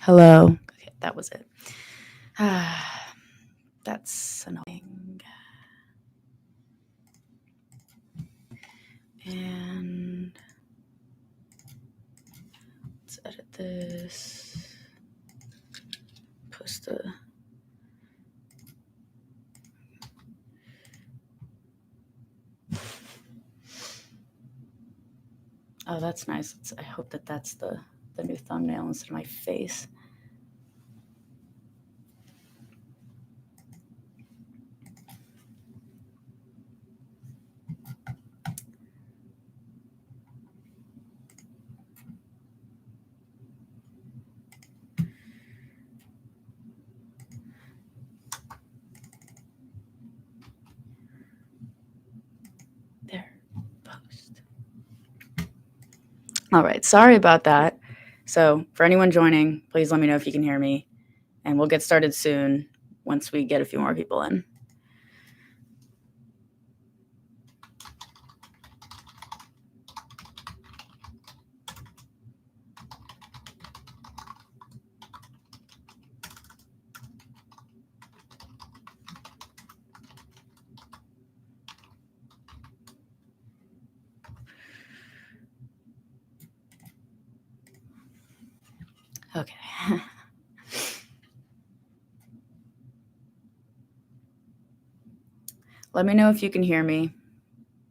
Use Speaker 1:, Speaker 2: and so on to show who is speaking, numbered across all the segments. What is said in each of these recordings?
Speaker 1: Hello. Okay, that was it. That's annoying. And let's edit this. Post the. Oh, that's nice. I hope that's the new thumbnail instead of my face. There, post. All right, sorry about that. So for anyone joining, please let me know if you can hear me, and we'll get started soon once we get a few more people in. Okay. Let me know if you can hear me.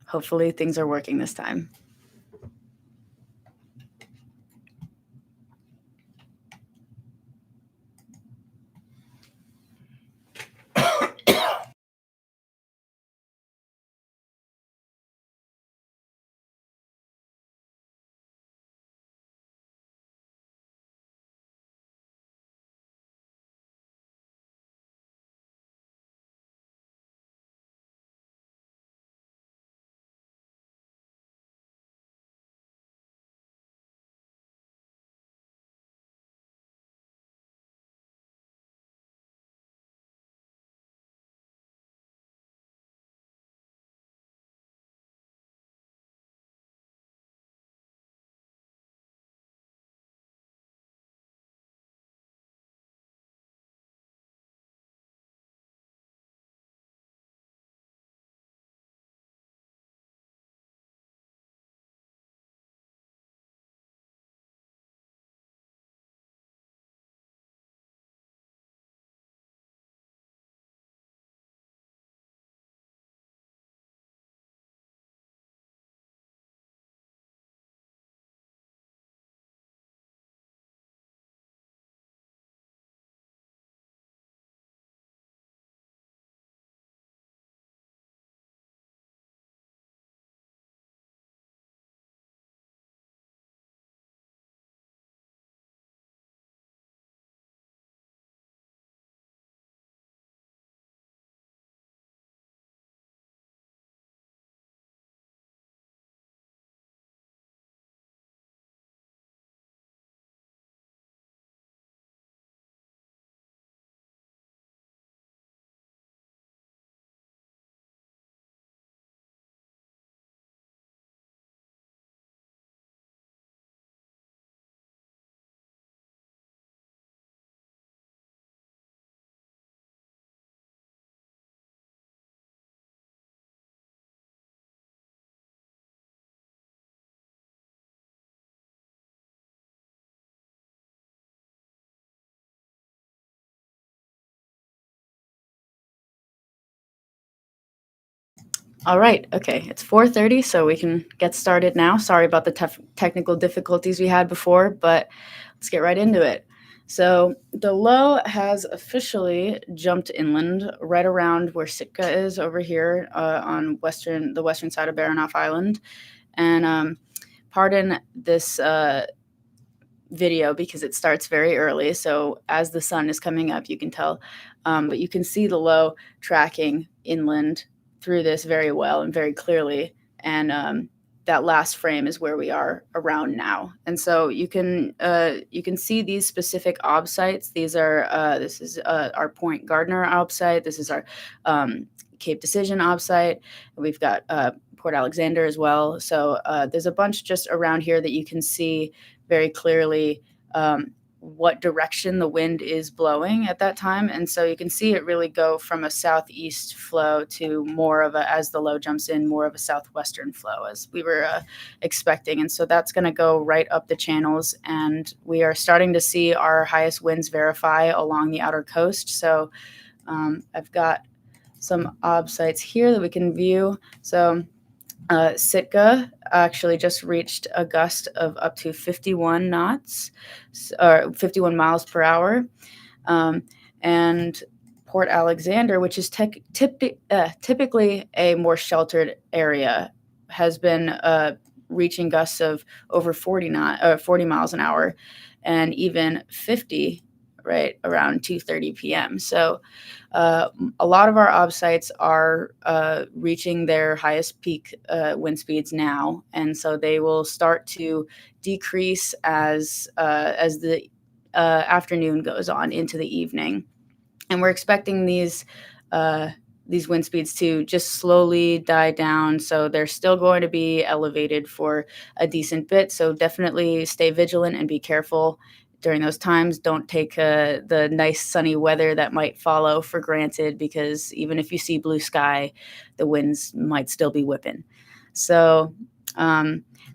Speaker 1: Hopefully things are working this time. All right. Okay. It's 4:30, so we can get started now. Sorry about the technical difficulties we had before, but let's get right into it. So the low has officially jumped inland right around where Sitka is over here on the western side of Baranof Island. And pardon this video because it starts very early. So as the sun is coming up, you can tell, but you can see the low tracking inland through this very well and very clearly. And that last frame is where we are around now. And so you can see these specific ob sites. These are this is our Point Gardner ob site. This is our Cape Decision ob site. We've got Port Alexander as well. So there's a bunch just around here that you can see very clearly what direction the wind is blowing at that time. And so you can see it really go from a southeast flow to more of a, as the low jumps in, more of a southwestern flow as we were expecting. And so that's going to go right up the channels. And we are starting to see our highest winds verify along the outer coast. So I've got some ob sites here that we can view. So Sitka actually just reached a gust of up to 51 knots, or 51 miles per hour. And Port Alexander, which is typically a more sheltered area, has been reaching gusts of over 40 miles an hour, and even 50 right around 2:30 p.m. So a lot of our ob sites are reaching their highest peak wind speeds now, and so they will start to decrease as the afternoon goes on into the evening. And we're expecting these wind speeds to just slowly die down. So they're still going to be elevated for a decent bit. So definitely stay vigilant and be careful during those times. Don't take the nice sunny weather that might follow for granted, because even if you see blue sky, the winds might still be whipping. So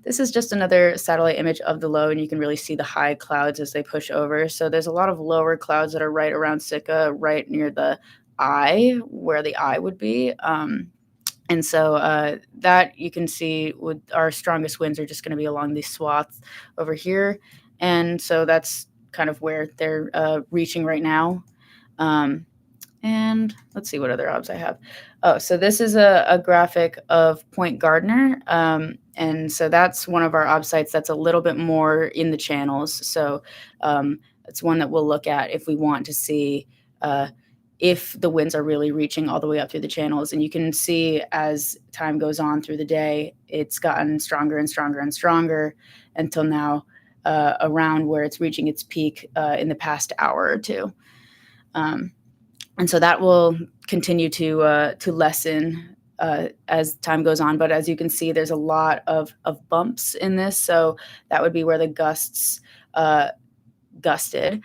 Speaker 1: this is just another satellite image of the low, and you can really see the high clouds as they push over. So there's a lot of lower clouds that are right around Sitka, right near the eye, where the eye would be. And so that you can see with our strongest winds are just going to be along these swaths over here. And so that's kind of where they're reaching right now. And let's see what other obs I have. Oh, so this is a graphic of Point Gardner. And so that's one of our ob sites that's a little bit more in the channels. So it's one that we'll look at if we want to see if the winds are really reaching all the way up through the channels. And you can see as time goes on through the day, it's gotten stronger and stronger and stronger until now, around where it's reaching its peak in the past hour or two. And so that will continue to lessen as time goes on. But as you can see, there's a lot of bumps in this. So that would be where the gusts gusted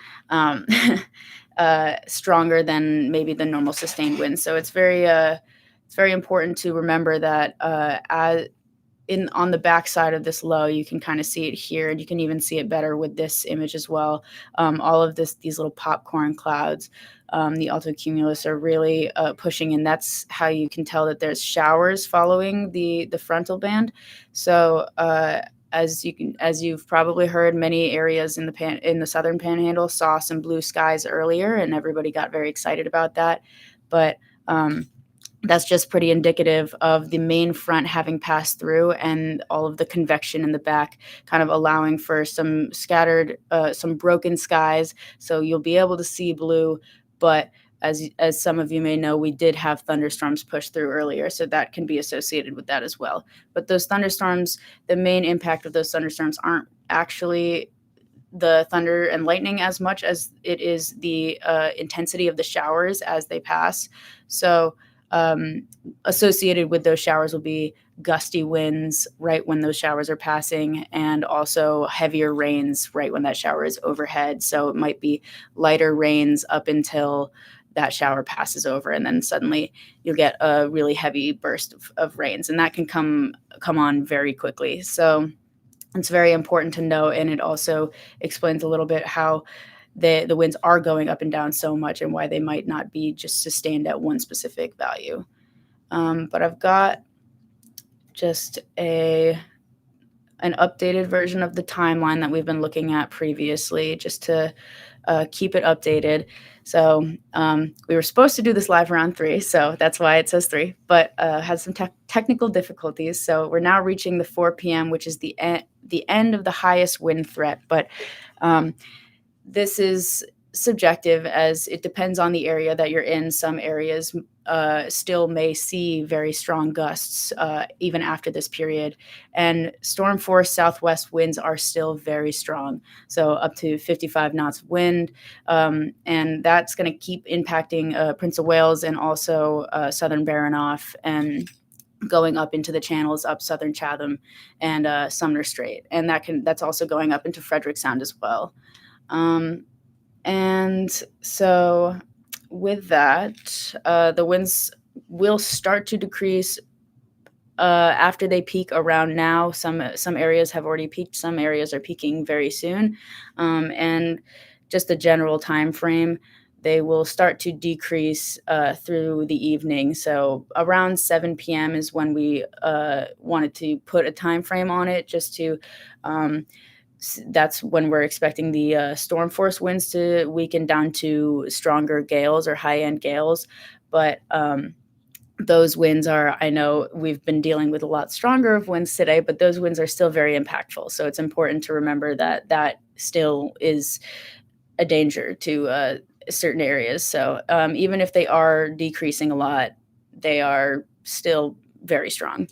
Speaker 1: stronger than maybe the normal sustained winds. So it's very important to remember that on the back side of this low, you can kind of see it here, and you can even see it better with this image as well. All of these little popcorn clouds, the altocumulus are really pushing, and that's how you can tell that there's showers following the frontal band. So as you've probably heard, many areas in the southern panhandle saw some blue skies earlier, and everybody got very excited about that. But that's just pretty indicative of the main front having passed through, and all of the convection in the back kind of allowing for some scattered, some broken skies. So you'll be able to see blue, but as some of you may know, we did have thunderstorms push through earlier, so that can be associated with that as well. But those thunderstorms, the main impact of those thunderstorms aren't actually the thunder and lightning as much as it is the intensity of the showers as they pass. So associated with those showers will be gusty winds right when those showers are passing, and also heavier rains right when that shower is overhead. So it might be lighter rains up until that shower passes over, and then suddenly you'll get a really heavy burst of rains, and that can come on very quickly. So it's very important to know, and it also explains a little bit how the winds are going up and down so much, and why they might not be just sustained at one specific value. But I've got just an updated version of the timeline that we've been looking at previously, just to keep it updated. So we were supposed to do this live around 3, so that's why it says 3, but had some technical difficulties. So we're now reaching the 4 p.m., which is the end of the highest wind threat. But this is subjective, as it depends on the area that you're in. Some areas still may see very strong gusts even after this period. And storm force southwest winds are still very strong, so up to 55 knots of wind. And that's going to keep impacting Prince of Wales, and also southern Baranof, and going up into the channels up southern Chatham and Sumner Strait. And that's also going up into Frederick Sound as well. And so with that, the winds will start to decrease after they peak around now. Some areas have already peaked. Some areas are peaking very soon, and just the general time frame, they will start to decrease through the evening. So around 7 p.m. is when we wanted to put a time frame on it, just to that's when we're expecting the storm force winds to weaken down to stronger gales or high end gales. But those winds are, I know we've been dealing with a lot stronger of winds today, but those winds are still very impactful. So it's important to remember that that still is a danger to certain areas. So even if they are decreasing a lot, they are still very strong.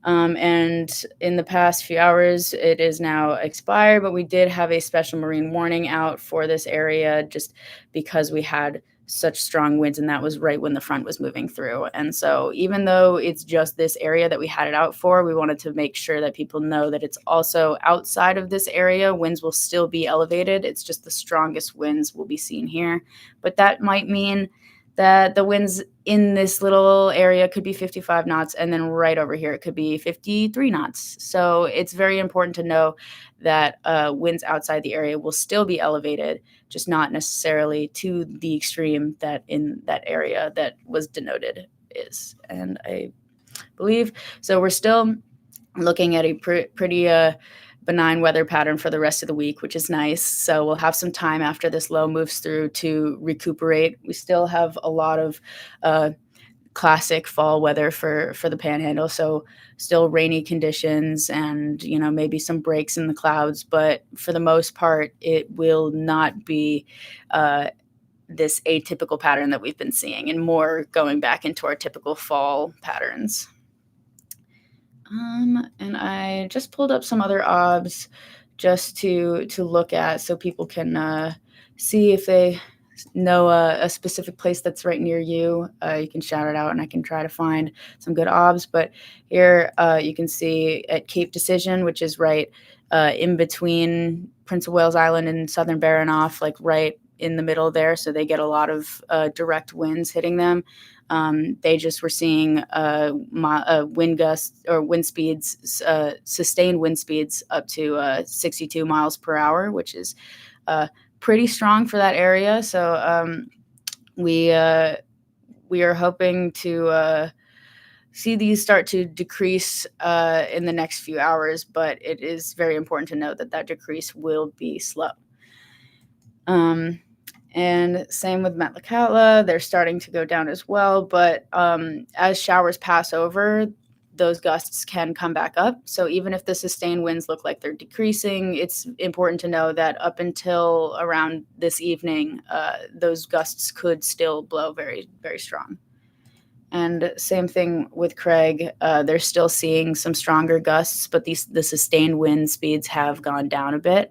Speaker 1: And in the past few hours, it is now expired, but we did have a special marine warning out for this area just because we had such strong winds, and that was right when the front was moving through. And so even though it's just this area that we had it out for, we wanted to make sure that people know that it's also outside of this area. Winds will still be elevated. It's just the strongest winds will be seen here. But that might mean that the winds in this little area could be 55 knots, and then right over here it could be 53 knots. So it's very important to know that winds outside the area will still be elevated, just not necessarily to the extreme that in that area that was denoted is. And I believe so. We're still looking at a pretty benign weather pattern for the rest of the week, which is nice. So we'll have some time after this low moves through to recuperate. We still have a lot of classic fall weather for the Panhandle, so still rainy conditions and maybe some breaks in the clouds, but for the most part, it will not be this atypical pattern that we've been seeing, and more going back into our typical fall patterns. And I just pulled up some other obs just to look at so people can see if they know a specific place that's right near you. You can shout it out and I can try to find some good obs. But here you can see at Cape Decision, which is right in between Prince of Wales Island and Southern Baranoff, like right in the middle there. So they get a lot of direct winds hitting them. They just were seeing wind gusts or wind speeds, sustained wind speeds up to 62 miles per hour, which is pretty strong for that area. So we are hoping to see these start to decrease in the next few hours, but it is very important to note that that decrease will be slow. And same with Metlakatla, they're starting to go down as well. But as showers pass over, those gusts can come back up. So even if the sustained winds look like they're decreasing, it's important to know that up until around this evening, those gusts could still blow very, very strong. And same thing with Craig. They're still seeing some stronger gusts, but the sustained wind speeds have gone down a bit.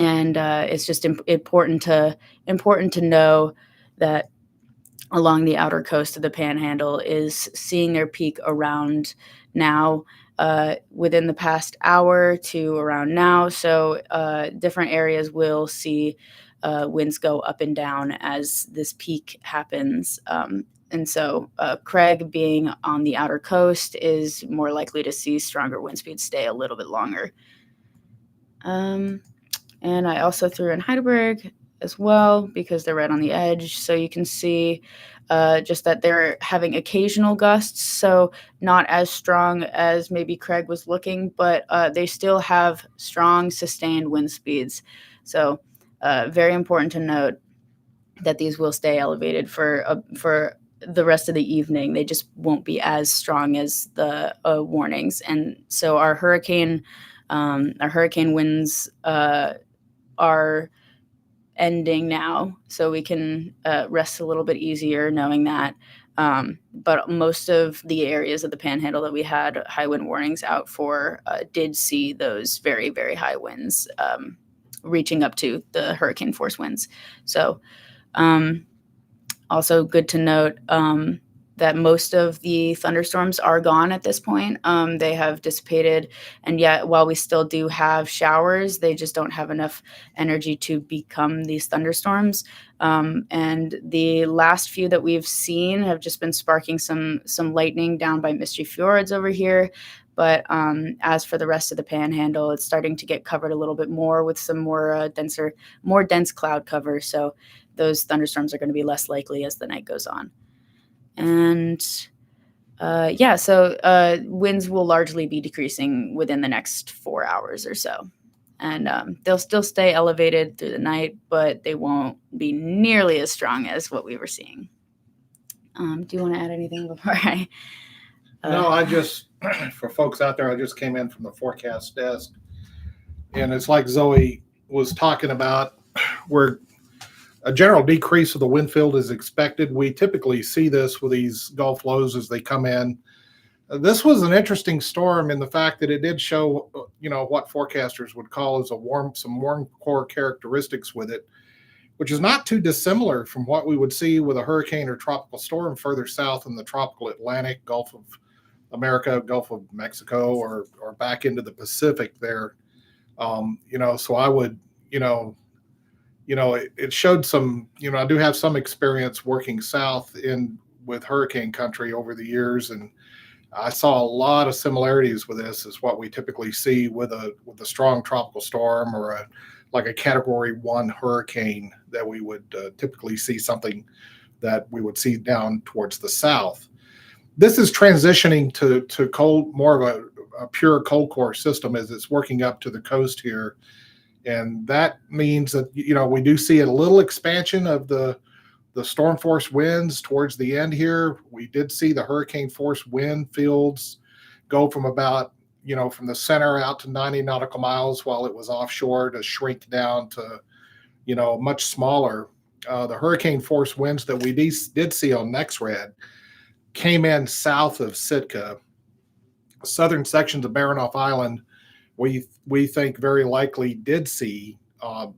Speaker 1: And it's just important to know that along the outer coast of the Panhandle is seeing their peak around now, within the past hour to around now. So different areas will see winds go up and down as this peak happens. And so Craig, being on the outer coast, is more likely to see stronger wind speeds stay a little bit longer. And I also threw in Heidelberg as well because they're right on the edge. So you can see just that they're having occasional gusts. So not as strong as maybe Craig was looking, but they still have strong sustained wind speeds. So very important to note that these will stay elevated for the rest of the evening. They just won't be as strong as the warnings. And so our hurricane winds are ending now, so we can rest a little bit easier knowing that. But most of the areas of the Panhandle that we had high wind warnings out for did see those very, very high winds reaching up to the hurricane force winds. So also good to note that most of the thunderstorms are gone at this point. They have dissipated, and yet while we still do have showers, they just don't have enough energy to become these thunderstorms. And the last few that we've seen have just been sparking some lightning down by Mystery Fjords over here. But as for the rest of the Panhandle, it's starting to get covered a little bit more with some more dense cloud cover. So those thunderstorms are going to be less likely as the night goes on. And winds will largely be decreasing within the next 4 hours or so. And they'll still stay elevated through the night, but they won't be nearly as strong as what we were seeing. Do you want to add anything before I?
Speaker 2: No, I just, for folks out there, I just came in from the forecast desk. And it's like Zoe was talking about, where a general decrease of the wind field is expected. We typically see this with these Gulf lows as they come in. This was an interesting storm in the fact that it did show, what forecasters would call as some warm core characteristics with it, which is not too dissimilar from what we would see with a hurricane or tropical storm further south in the tropical Atlantic, Gulf of America, Gulf of Mexico, or back into the Pacific there. So I would, it showed some, I do have some experience working south with hurricane country over the years, and I saw a lot of similarities with this as what we typically see with a strong tropical storm or like a Category 1 hurricane, that we would typically see something that we would see down towards the south. This is transitioning to cold, more of a pure cold core system as it's working up to the coast here. And that means that, we do see a little expansion of the storm force winds towards the end here. We did see the hurricane force wind fields go from about, from the center out to 90 nautical miles while it was offshore, to shrink down to, much smaller. The hurricane force winds that we did see on NexRad came in south of Sitka. Southern sections of Baranof Island, we think very likely did see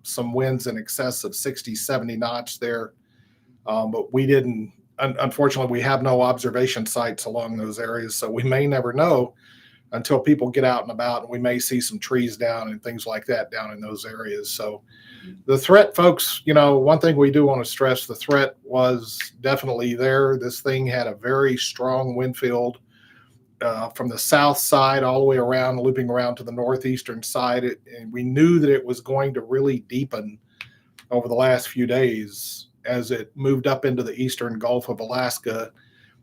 Speaker 2: some winds in excess of 60, 70 knots there. But we didn't, unfortunately, we have no observation sites along those areas, so we may never know until people get out and about, and we may see some trees down and things like that down in those areas. So the threat, folks, one thing we do want to stress, the threat was definitely there. This thing had a very strong wind field from the south side all the way around, looping around to the northeastern side. And we knew that it was going to really deepen over the last few days as it moved up into the eastern Gulf of Alaska.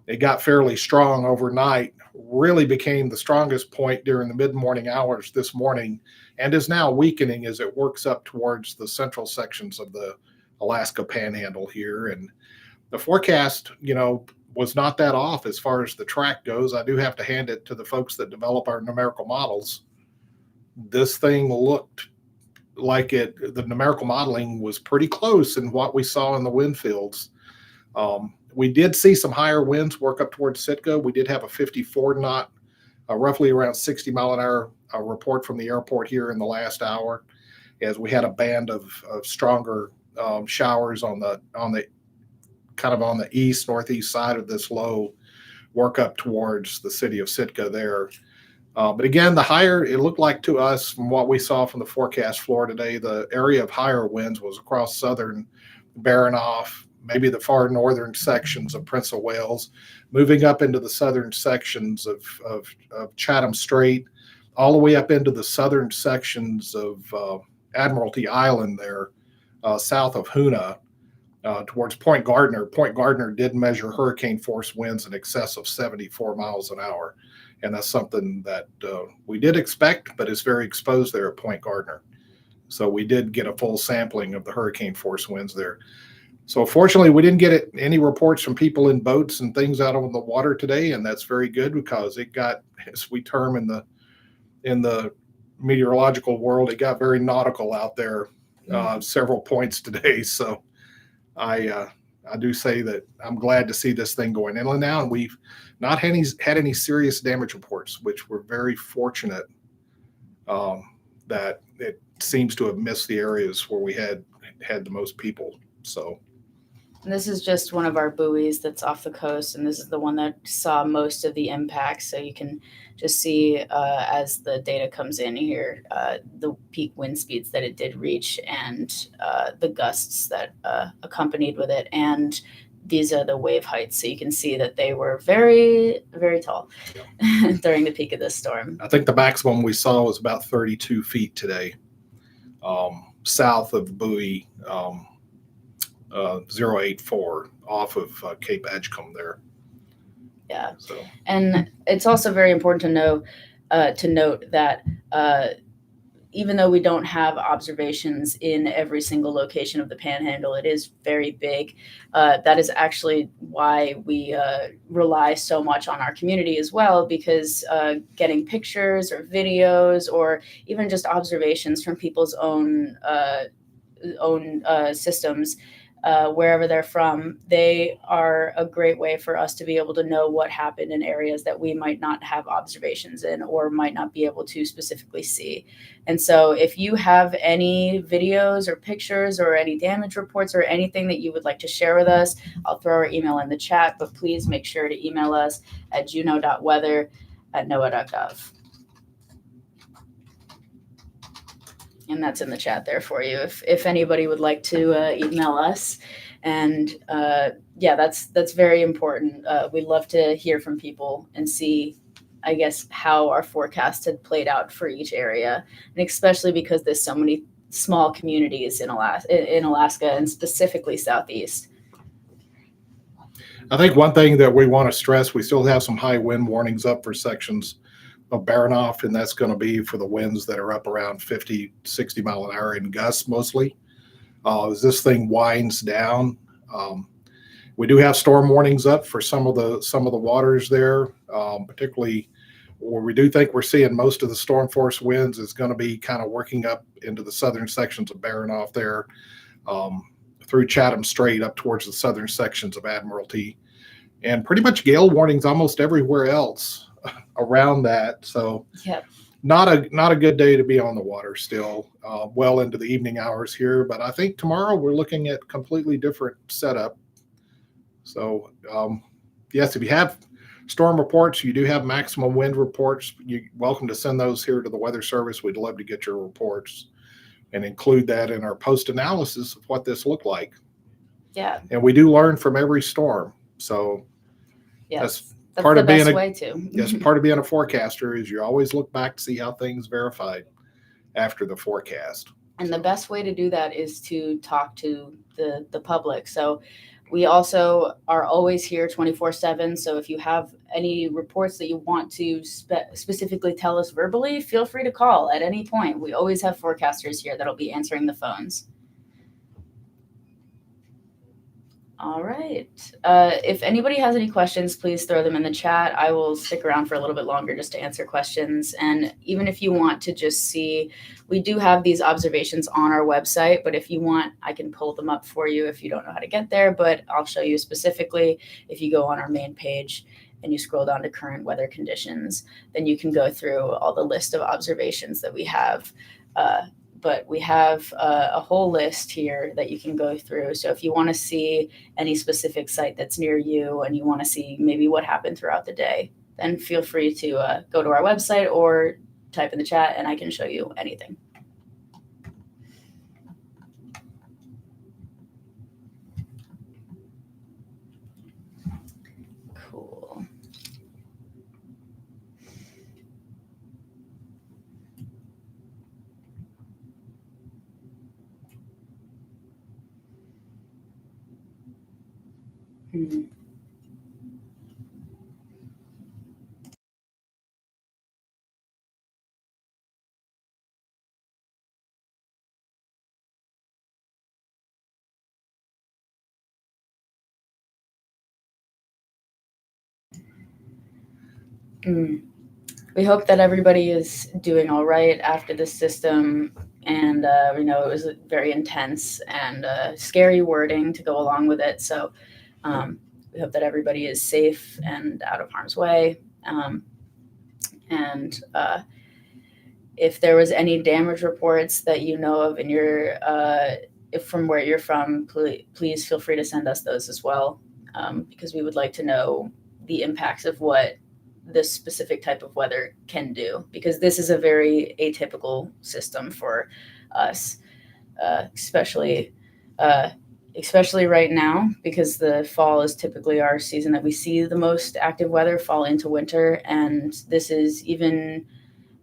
Speaker 2: It got fairly strong overnight, really became the strongest point during the mid-morning hours this morning, and is now weakening as it works up towards the central sections of the Alaska Panhandle here. And the forecast, was not that off as far as the track goes. I do have to hand it to the folks that develop our numerical models. This thing looked like the numerical modeling was pretty close in what we saw in the wind fields. We did see some higher winds work up towards Sitka. We did have a 54 knot, roughly around 60 mile an hour report from the airport here in the last hour, as we had a band of stronger showers on the kind of on the northeast side of this low work up towards the city of Sitka there. But again, it looked like to us from what we saw from the forecast floor today, the area of higher winds was across southern Baranof, maybe the far northern sections of Prince of Wales, moving up into the southern sections of Chatham Strait, all the way up into the southern sections of Admiralty Island there, south of Hoonah, towards Point Gardner. Point Gardner did measure hurricane force winds in excess of 74 miles an hour. And that's something that we did expect, but it's very exposed there at Point Gardner. So we did get a full sampling of the hurricane force winds there. So fortunately, we didn't get any reports from people in boats and things out on the water today, and that's very good, because it got, as we term in the meteorological world, it got very nautical out there several points today. So I do say that I'm glad to see this thing going inland now, and we've not had any serious damage reports, which we're very fortunate that it seems to have missed the areas where we had the most people. So
Speaker 1: This is just one of our buoys that's off the coast, and this is the one that saw most of the impacts. So you can just see as the data comes in here, the peak wind speeds that it did reach, and the gusts that accompanied with it, and these are the wave heights. So you can see that they were very, very tall during the peak of this storm.
Speaker 2: I think the maximum we saw was about 32 feet today, south of buoy 084 off of Cape Edgecombe there.
Speaker 1: Yeah.
Speaker 2: So,
Speaker 1: and it's also very important to note that even though we don't have observations in every single location of the Panhandle, it is very big. That is actually why we rely so much on our community as well, because getting pictures or videos or even just observations from people's own systems, wherever they're from, they are a great way for us to be able to know what happened in areas that we might not have observations in or might not be able to specifically see. And so if you have any videos or pictures or any damage reports or anything that you would like to share with us, I'll throw our email in the chat, but please make sure to email us at juno.weather@noaa.gov. And that's in the chat there for you if anybody would like to email us. And yeah, that's very important. We love to hear from people and see, I guess, how our forecast had played out for each area, and especially because there's so many small communities in Alaska and specifically Southeast.
Speaker 2: I think one thing that we want to stress, we still have some high wind warnings up for sections of Baranof, and that's going to be for the winds that are up around 50, 60 mile an hour in gusts mostly. As this thing winds down, we do have storm warnings up for some of the waters there, particularly where we do think we're seeing most of the storm force winds is going to be kind of working up into the southern sections of Baranof there, through Chatham Strait up towards the southern sections of Admiralty, and pretty much gale warnings almost everywhere else around that. So
Speaker 1: Yep.
Speaker 2: not a good day to be on the water still, well into the evening hours here. But I think tomorrow we're looking at completely different setup. So yes, if you have storm reports, you do have maximum wind reports, you're welcome to send those here to the Weather Service. We'd love to get your reports and include that in our post analysis of what this looked like.
Speaker 1: Yeah.
Speaker 2: And we do learn from every storm. So
Speaker 1: yes. That's
Speaker 2: part
Speaker 1: the
Speaker 2: of being
Speaker 1: best
Speaker 2: a
Speaker 1: way to.
Speaker 2: yes, part of being a forecaster is you always look back to see how things verified after the forecast.
Speaker 1: And the best way to do that is to talk to the public. So we also are always here 24/7. So if you have any reports that you want to specifically tell us verbally, feel free to call at any point. We always have forecasters here that'll be answering the phones. All right. If anybody has any questions, please throw them in the chat. I will stick around for a little bit longer just to answer questions. And even if you want to just see, we do have these observations on our website, but if you want, I can pull them up for you if you don't know how to get there, but I'll show you specifically. If you go on our main page and you scroll down to current weather conditions, then you can go through all the list of observations that we have. But we have a whole list here that you can go through. So if you want to see any specific site that's near you and you want to see maybe what happened throughout the day, then feel free to go to our website or type in the chat and I can show you anything. Cool. Hmm. We hope that everybody is doing all right after this system. And we know it was very intense and scary wording to go along with it. So we hope that everybody is safe and out of harm's way. And if there was any damage reports that you know of in your if from where you're from, please feel free to send us those as well, because we would like to know the impacts of what this specific type of weather can do, because this is a very atypical system for us, especially especially right now, because the fall is typically our season that we see the most active weather, fall into winter, and this is even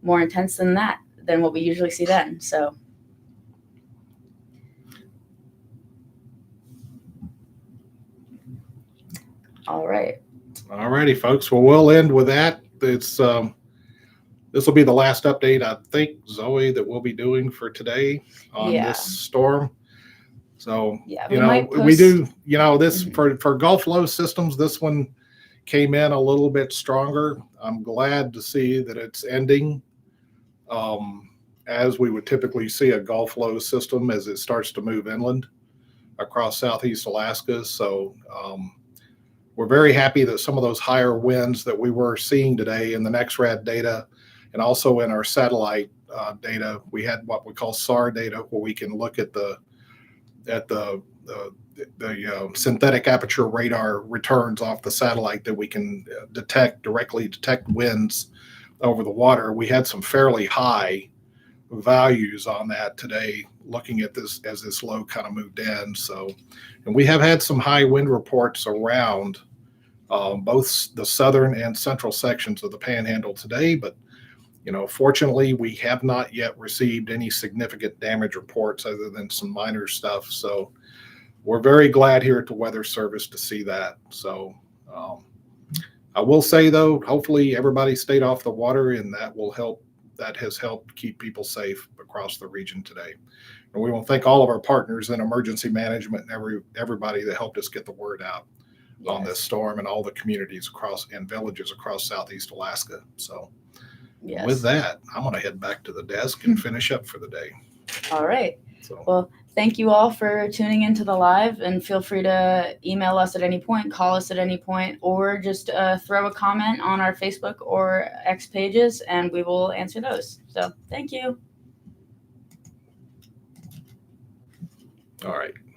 Speaker 1: more intense than that, than what we usually see then. So all right.
Speaker 2: All righty, folks. Well, we'll end with that. It's this will be the last update, I think, Zoe, that we'll be doing for today on this storm. So,
Speaker 1: Yeah,
Speaker 2: you
Speaker 1: we
Speaker 2: know,
Speaker 1: might
Speaker 2: we
Speaker 1: post.
Speaker 2: do, you know, this
Speaker 1: Mhm.
Speaker 2: for Gulf low systems, this one came in a little bit stronger. I'm glad to see that it's ending um, as we would typically see a Gulf low system as it starts to move inland across southeast Alaska. So, we're very happy that some of those higher winds that we were seeing today in the NexRad data and also in our satellite data, we had what we call SAR data, where we can look at the synthetic aperture radar returns off the satellite that we can directly detect winds over the water. We had some fairly high values on that today, looking at this as this low kind of moved in. So, and we have had some high wind reports around both the southern and central sections of the Panhandle today. But you know, fortunately, we have not yet received any significant damage reports other than some minor stuff. So we're very glad here at the Weather Service to see that. So I will say, though, hopefully everybody stayed off the water, and that will help. That has helped keep people safe across the region today. And we want to thank all of our partners in emergency management and everybody that helped us get the word out on this storm and all the communities across and villages across southeast Alaska. So with that, I'm going to head back to the desk and finish up for the day.
Speaker 1: All right.
Speaker 2: So,
Speaker 1: well, thank you all for tuning into the live, and feel free to email us at any point, call us at any point, or just throw a comment on our Facebook or X pages, and we will answer those. So thank you.
Speaker 2: All right.